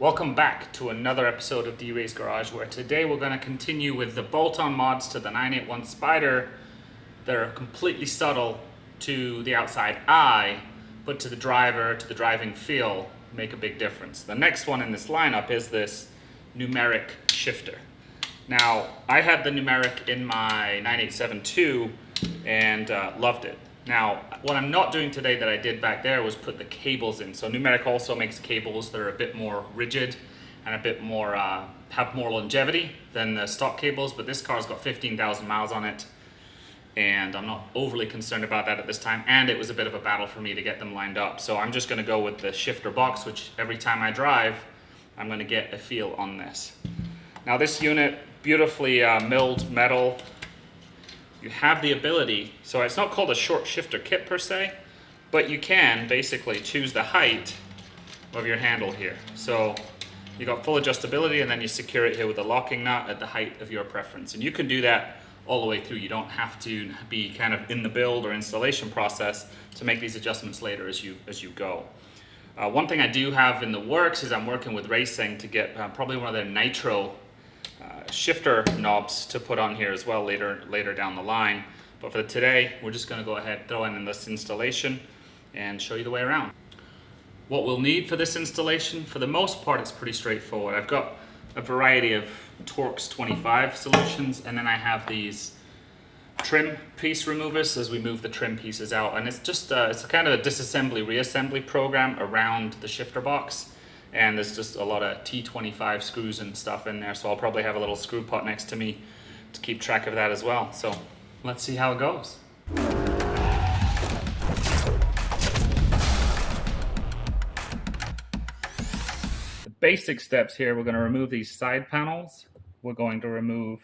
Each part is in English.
Welcome back to another episode of D-Ray's Garage, where today we're going to continue with the bolt-on mods to the 981 Spyder that are completely subtle to the outside eye, but to the driver, to the driving feel, make a big difference. The next one in this lineup is this Numeric shifter. Now, I had the Numeric in my 987 and loved it. Now, what I'm not doing today that I did back there was put the cables in. So Numeric also makes cables that are a bit more rigid and a bit more, have more longevity than the stock cables, but this car's got 15,000 miles on it, and I'm not overly concerned about that at this time, and it was a bit of a battle for me to get them lined up. So I'm just gonna go with the shifter box, which every time I drive, I'm gonna get a feel on this. Now this unit, beautifully milled metal. You have the ability, so it's not called a short shifter kit per se, but you can basically choose the height of your handle here. So you got full adjustability, and then you secure it here with a locking nut at the height of your preference. And you can do that all the way through. You don't have to be kind of in the build or installation process to make these adjustments later as you go. One thing I do have in the works is I'm working with Racing to get probably one of their nitro shifter knobs to put on here as well later down the line. But for today, we're just going to go ahead, throw in this installation and show you the way around. What we'll need for this installation, for the most part, it's pretty straightforward. I've got a variety of Torx 25 solutions, and then I have these trim piece removers as we move the trim pieces out. And it's just it's kind of a disassembly reassembly program around the shifter box. And there's just a lot of T25 screws and stuff in there, so I'll probably have a little screw pot next to me to keep track of that as well. So let's see how it goes. The basic steps here, we're going to remove these side panels. We're going to remove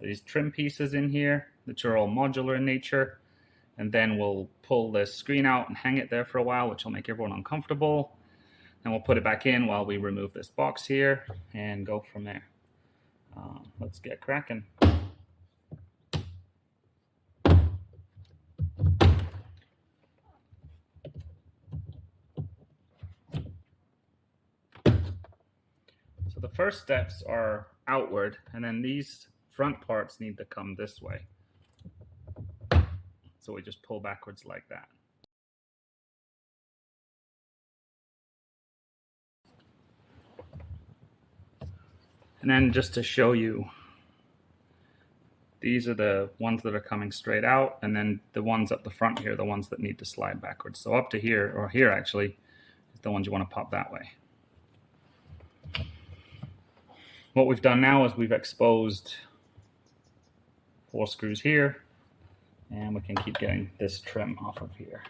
these trim pieces in here, which are all modular in nature. And then we'll pull this screen out and hang it there for a while, which will make everyone uncomfortable. And we'll put it back in while we remove this box here and go from there. Let's get cracking. So the first steps are outward, and then these front parts need to come this way. So we just pull backwards like that. And then just to show you, these are the ones that are coming straight out, and then the ones up the front here, the ones that need to slide backwards. So up to here, or here actually, is the ones you want to pop that way. What we've done now is we've exposed 4 screws here, and we can keep getting this trim off of here.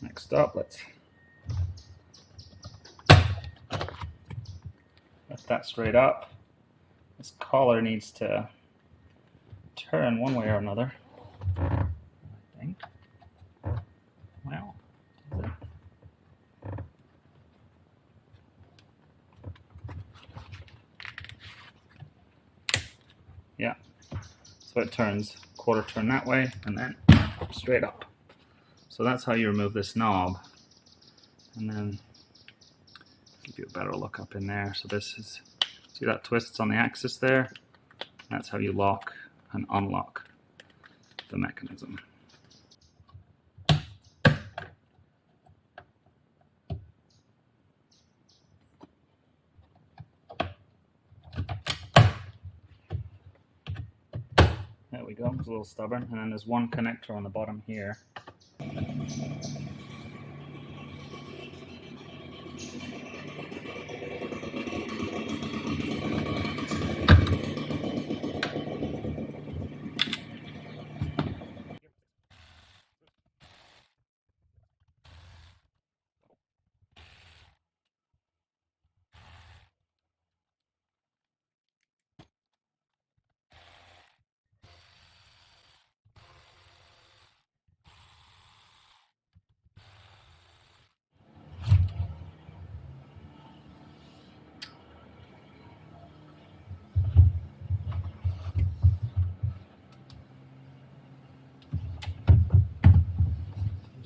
Next up, let's lift that straight up. This collar needs to turn one way or another, I think. Well, yeah, so it turns quarter turn that way and then straight up. So that's how you remove this knob, and then give you a better look up in there. So this is, see that twists on the axis there? That's how you lock and unlock the mechanism. There we go, it's a little stubborn, and then there's one connector on the bottom here.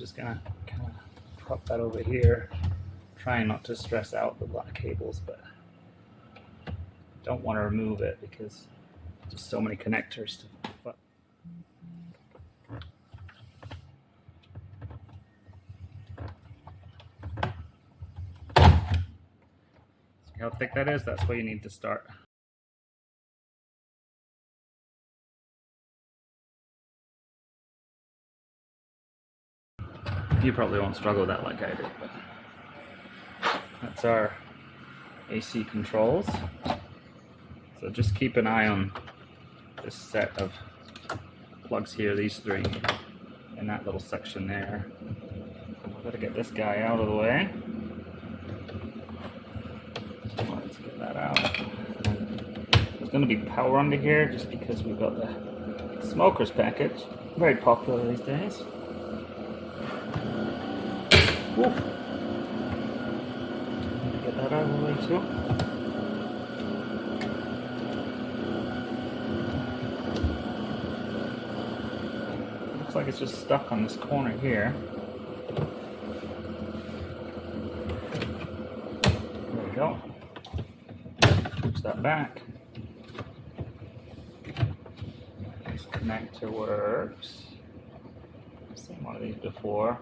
just gonna kind of prop that over here, trying not to stress out the black cables, but don't want to remove it because just so many connectors to put. See how thick that is? That's where you need to start. You probably won't struggle with that like I did, but that's our AC controls. So just keep an eye on this set of plugs here, these three, in that little section there. I've got to get this guy out of the way. Let's get that out. There's going to be power under here just because we've got the smoker's package. Very popular these days. Oof. Get that out of the way too. Looks like it's just stuck on this corner here. There we go. Push that back. This connector works. I've seen one of these before.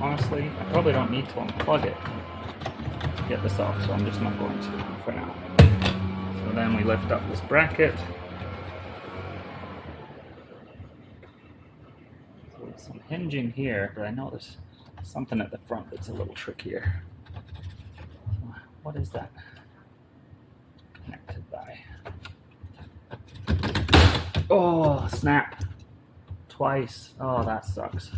Honestly, I probably don't need to unplug it to get this off, so I'm just not going to for now. So then we lift up this bracket. So there's some hinging here, but I know there's something at the front that's a little trickier. What is that connected by? Oh, snap. Twice. Oh, that sucks.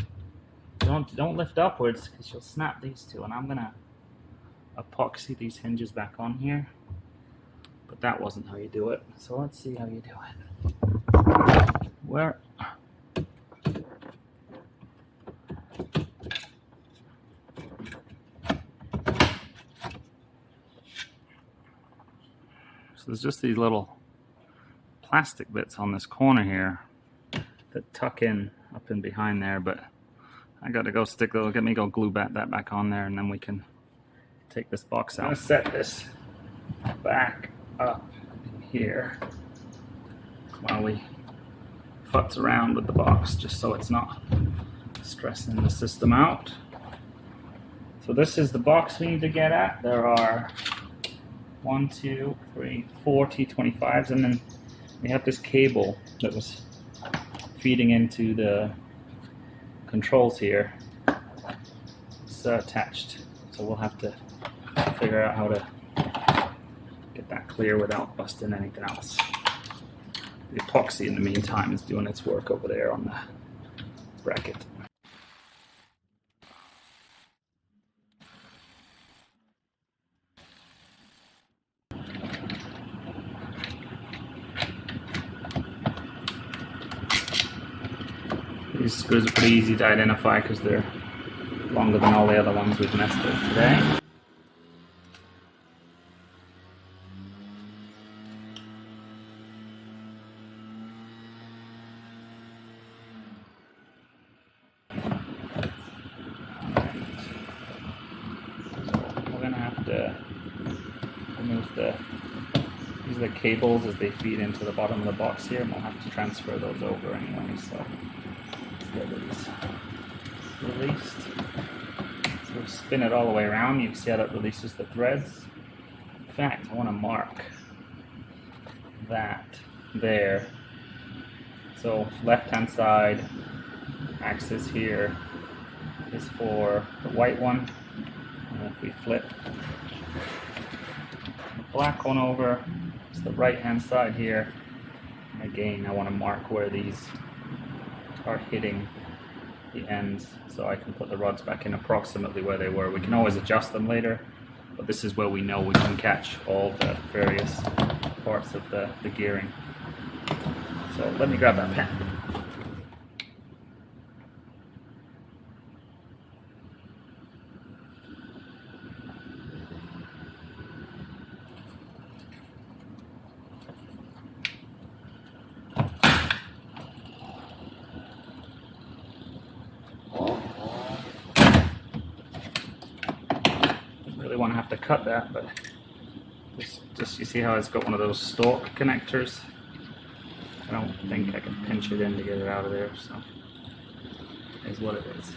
Don't lift upwards because you'll snap these two, and I'm gonna epoxy these hinges back on here, but that wasn't how you do it. So let's see how you do it. Where? So there's just these little plastic bits on this corner here that tuck in up in behind there, but I gotta go stick those. Let me go glue that back on there, and then we can take this box out. I'm gonna set this back up here while we futz around with the box, just so it's not stressing the system out. So this is the box we need to get at. There are 1, 2, 3, 4 T25s, and then we have this cable that was feeding into the controls here. It's attached, so we'll have to figure out how to get that clear without busting anything else. The epoxy in the meantime is doing its work over there on the bracket. These screws are pretty easy to identify because they're longer than all the other ones we've messed with today. We're going to have to remove these are the cables as they feed into the bottom of the box here, and we'll have to transfer those over anyway, so let's get these released. So we'll spin it all the way around. You can see how that releases the threads. In fact, I want to mark that there. So left-hand side axis here is for the white one, and if we flip the black one over, it's the right-hand side here. And again, I want to mark where these are hitting the ends, so I can put the rods back in approximately where they were. We can always adjust them later, but this is where we know we can catch all the various parts of the gearing. So let me grab that pen. really want to have to cut that, but just you see how it's got one of those stalk connectors? I don't think I can pinch it in to get it out of there, so it is what it is.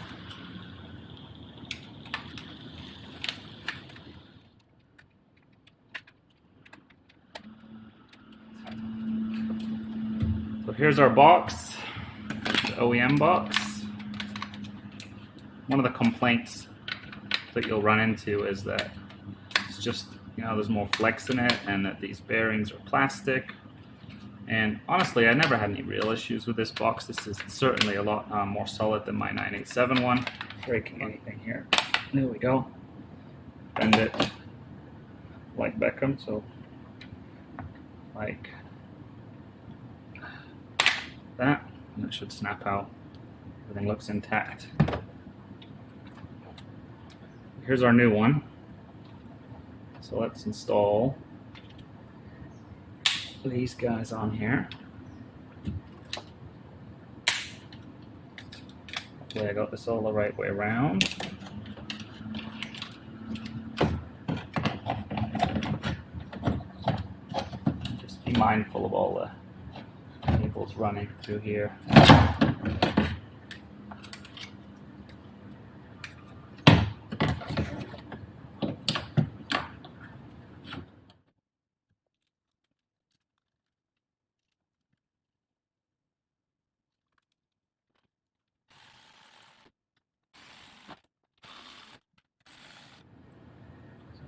So here's our box, the OEM box. One of the complaints that you'll run into is that it's just, there's more flex in it, and that these bearings are plastic. And honestly, I never had any real issues with this box. This is certainly a lot more solid than my 987 one. Breaking anything here. There we go. Bend it like Beckham, so like that, and it should snap out. Everything looks intact. Here's our new one. So let's install these guys on here. Hopefully I got this all the right way around. Just be mindful of all the cables running through here.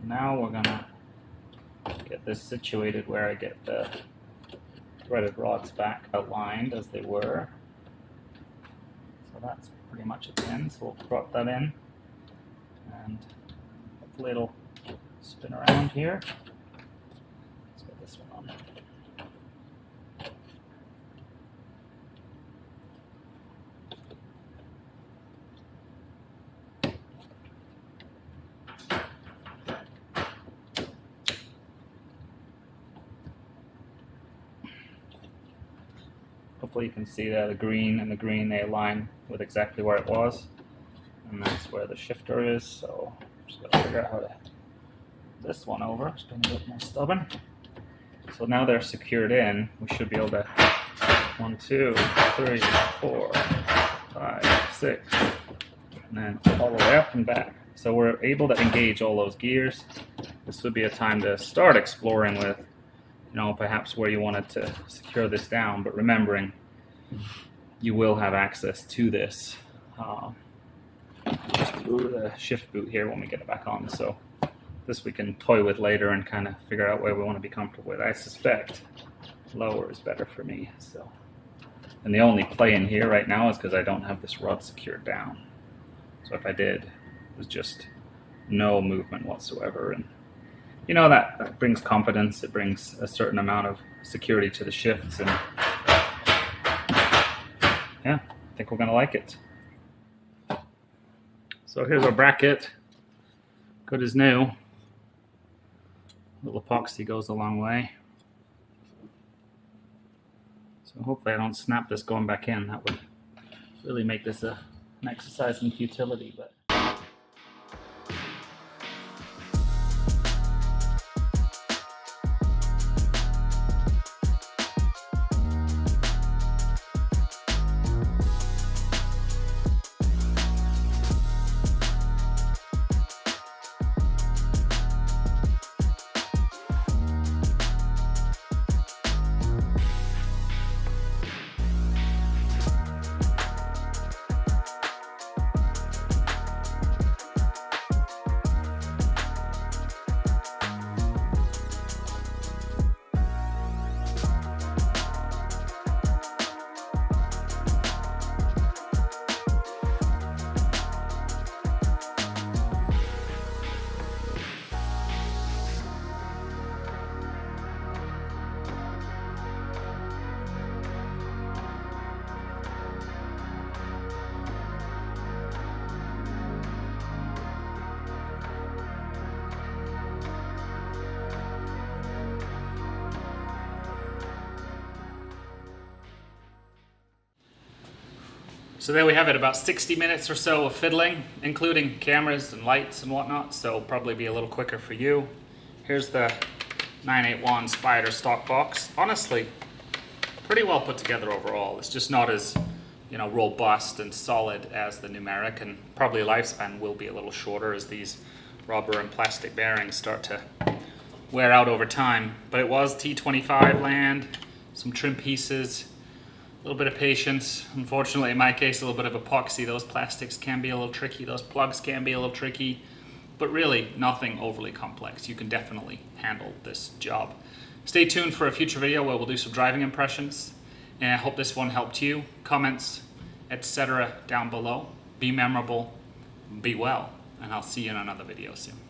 Now we're gonna get this situated where I get the threaded rods back aligned as they were. So that's pretty much at the end, so we'll drop that in, and hopefully it'll spin around here. Let's get this one on. Hopefully you can see there the green and the green, they align with exactly where it was, and that's where the shifter is. So just got to figure out how to this one over. It's been a bit more stubborn. So now they're secured in, we should be able to 1, 2, 3, 4, 5, 6, and then all the way up and back. So we're able to engage all those gears. This would be a time to start exploring with, perhaps where you wanted to secure this down, but remembering you will have access to this just through the shift boot here when we get it back on. So this we can toy with later and kind of figure out where we want to be comfortable with. I suspect lower is better for me. So, and the only play in here right now is because I don't have this rod secured down. So if I did, it was just no movement whatsoever, and that brings confidence. It brings a certain amount of security to the shifts, and yeah, I think we're going to like it. So here's our bracket. Good as new. A little epoxy goes a long way. So hopefully I don't snap this going back in. That would really make this an exercise in futility, but So there we have it, about 60 minutes or so of fiddling, including cameras and lights and whatnot, so probably be a little quicker for you. Here's the 981 Spyder stock box. Honestly, pretty well put together overall. It's just not as, you know, robust and solid as the Numeric, and probably lifespan will be a little shorter as these rubber and plastic bearings start to wear out over time. But it was T25 land, some trim pieces, a little bit of patience. Unfortunately, in my case, a little bit of epoxy. Those plastics can be a little tricky. Those plugs can be a little tricky, but really nothing overly complex. You can definitely handle this job. Stay tuned for a future video where we'll do some driving impressions, and I hope this one helped you. Comments, etc. down below. Be memorable, be well, and I'll see you in another video soon.